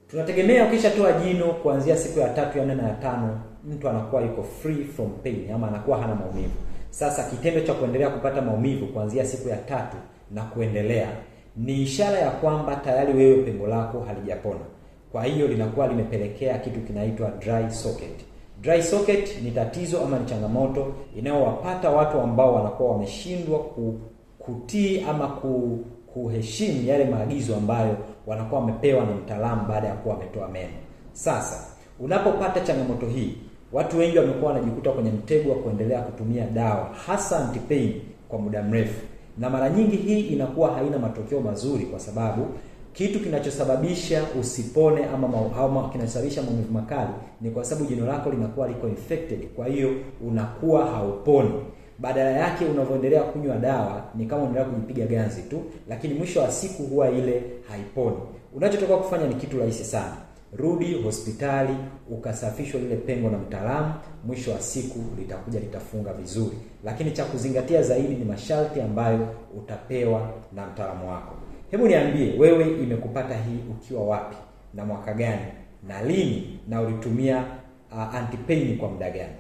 Tunategemea ukishatoa jino kuanzia siku ya 3, ya 4 na ya 5, mtu anakuwa yuko free from pain, ama anakuwa hana maumivu. Sasa kitendo cha kuendelea kupata maumivu kuanzia siku ya 3 na kuendelea ni ishara ya kwamba tayari wewe pengo lako halijapona. Kwa hiyo linakuwa limepelekea kitu kinaitwa dry socket. Dry socket ni tatizo ama ni changamoto inayowapata watu ambao wanakuwa wameshindwa kutii ama kuheshimu yale maagizo ambayo wanakuwa wamepewa na mtaalamu baada ya kuwa wametoa meno. Sasa unapopata changamoto hii, watu wengi wamekuwa wanajikuta kwenye mtego wa kuendelea kutumia dawa hasa anti-pain kwa muda mrefu, na mara nyingi hii inakuwa haina matokeo mazuri, kwa sababu kitu kinachosababisha usipone ama kinachosababisha maumivu makali ni kwa sababu jino lako linakuwa liko infected. Kwa hiyo unakuwa hauponi. Badala yake unavyoendelea kunywa dawa ni kama unaendelea kujipiga ganzi tu, lakini mwisho wa siku huwa ile haiponi. Unachotakiwa kufanya ni kitu rahisi sana. Rudi hospitali ukasafishwa lile pengo na mtaalamu, mwisho wa siku litafunga vizuri. Lakini cha kuzingatia zaidi ni masharti ambayo utapewa na mtaalamu wako. Hebu niambie wewe, imekupata hii ukiwa wapi na mwaka gani na lini, na ulitumia anti-pain kwa muda gani?